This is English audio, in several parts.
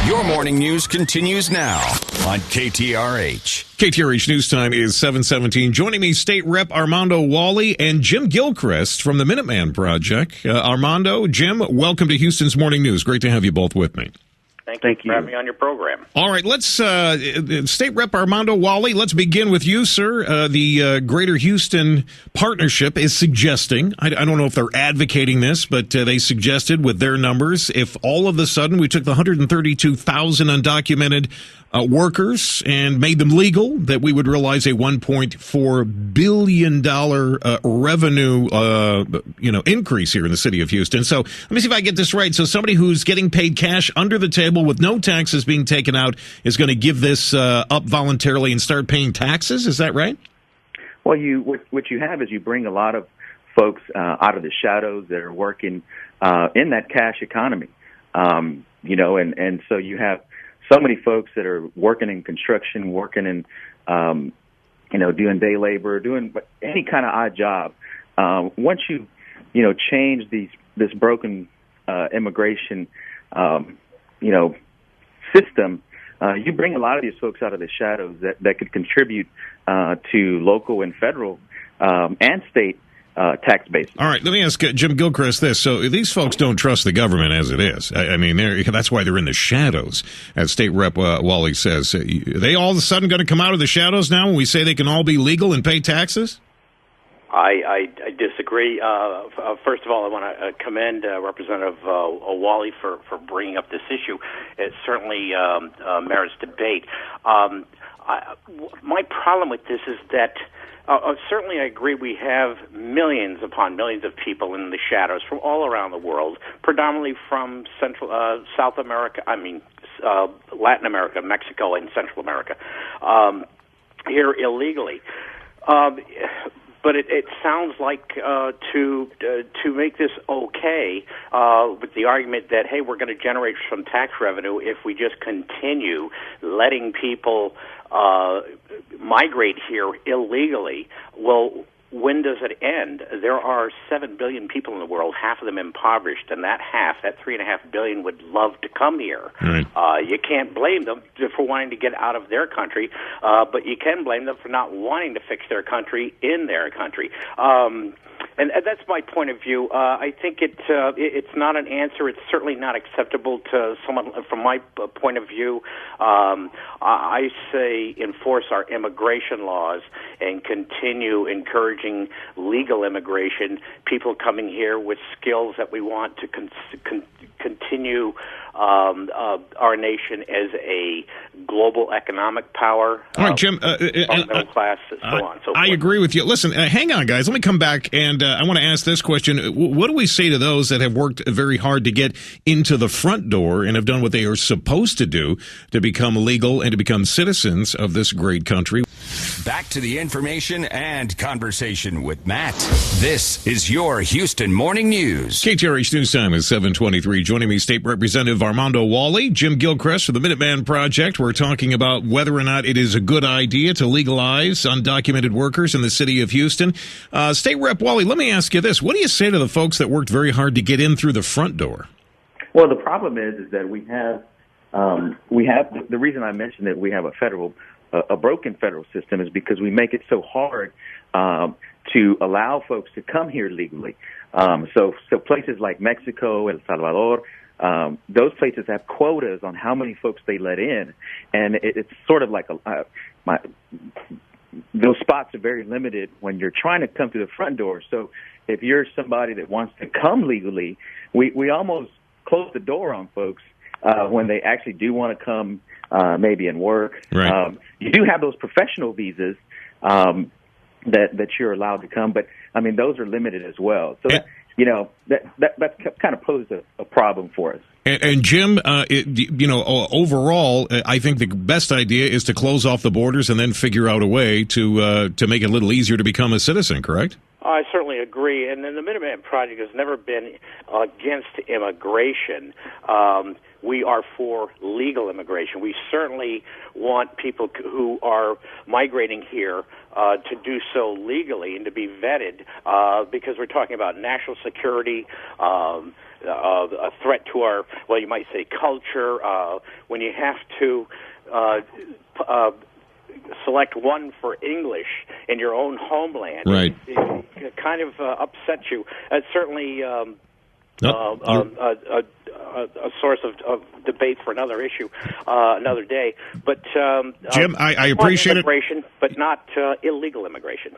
Your morning news continues now on KTRH. KTRH News Time is 7:17. Joining me, State Rep Armando Walle and Jim Gilchrist from the Minuteman Project. Armando, Jim, welcome to Houston's Morning News. Great to have you both with me. Thank you for having me on your program. All right, let's, State Rep Armando Walle, let's begin with you, sir. The Greater Houston Partnership is suggesting, I don't know if they're advocating this, but they suggested with their numbers, if all of a sudden we took the 132,000 undocumented workers and made them legal, that we would realize a $1.4 billion revenue increase here in the city of Houston. So let me see if I get this right. So somebody who's getting paid cash under the table with no taxes being taken out is going to give this up voluntarily and start paying taxes. Is that right? Well, what you have is you bring a lot of folks out of the shadows that are working in that cash economy, and so you have so many folks that are working in construction, working in, doing day labor, doing any kind of odd job. Once you change this broken immigration, system, you bring a lot of these folks out of the shadows that could contribute to local and federal and state tax bases. All right, let me ask Jim Gilchrist this. So these folks don't trust the government as it is. I mean, that's why they're in the shadows, as State Rep Walle says. Are they all of a sudden going to come out of the shadows now when we say they can all be legal and pay taxes? I disagree. First of all, I want to commend Representative Walle for bringing up this issue. It certainly merits debate. My problem with this is that certainly I agree we have millions upon millions of people in the shadows from all around the world, predominantly from South America, Latin America, Mexico, and Central America, here illegally. But it sounds like to make this okay with the argument that, hey, we're going to generate some tax revenue if we just continue letting people migrate here illegally. Well, when does it end? There are 7 billion people in the world, half of them impoverished, and that 3.5 billion, would love to come here. Right. You can't blame them for wanting to get out of their country, but you can blame them for not wanting to fix their country in their country. And that's my point of view. I think it's not an answer. It's certainly not acceptable to someone. From my point of view, I say enforce our immigration laws and continue encouraging legal immigration, people coming here with skills that we want to continue our nation as a global economic power. All right, Jim. Middle class, so on. So I agree with you. Listen, hang on, guys. Let me come back, and I want to ask this question. What do we say to those that have worked very hard to get into the front door and have done what they are supposed to do to become legal and to become citizens of this great country? Back to the information and conversation with Matt. This is your Houston Morning News. KTRH News Time is 7:23. Joining me, State Representative Armando Walle, Jim Gilchrist from the Minuteman Project. We're talking about whether or not it is a good idea to legalize undocumented workers in the city of Houston. State Rep Walle, let me ask you this. What do you say to the folks that worked very hard to get in through the front door? Well, the problem is that we have the reason I mentioned that we have a broken federal system is because we make it so hard to allow folks to come here legally. So places like Mexico, El Salvador, those places have quotas on how many folks they let in, and it's sort of like those spots are very limited when you're trying to come through the front door. So if you're somebody that wants to come legally, we almost close the door on folks when they actually do want to come maybe and work. Right. You do have those professional visas that you're allowed to come, but I mean those are limited as well. So that kind of poses a problem for us. And Jim, overall, I think the best idea is to close off the borders and then figure out a way to make it a little easier to become a citizen. Correct? I certainly agree, and then the Minuteman Project has never been against immigration. we are for legal immigration. We certainly want people who are migrating here to do so legally and to be vetted, because we're talking about national security, a threat to our, well, you might say culture. When you have to select one for English in your own homeland, right. It kind of upsets you. It's certainly a source of debate for another issue, another day. But Jim, I appreciate immigration, but not illegal immigration.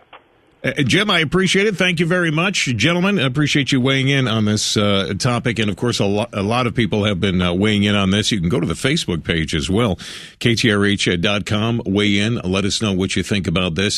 Jim, I appreciate it. Thank you very much. Gentlemen, I appreciate you weighing in on this topic. And, of course, a lot of people have been weighing in on this. You can go to the Facebook page as well, KTRH.com, weigh in, let us know what you think about this.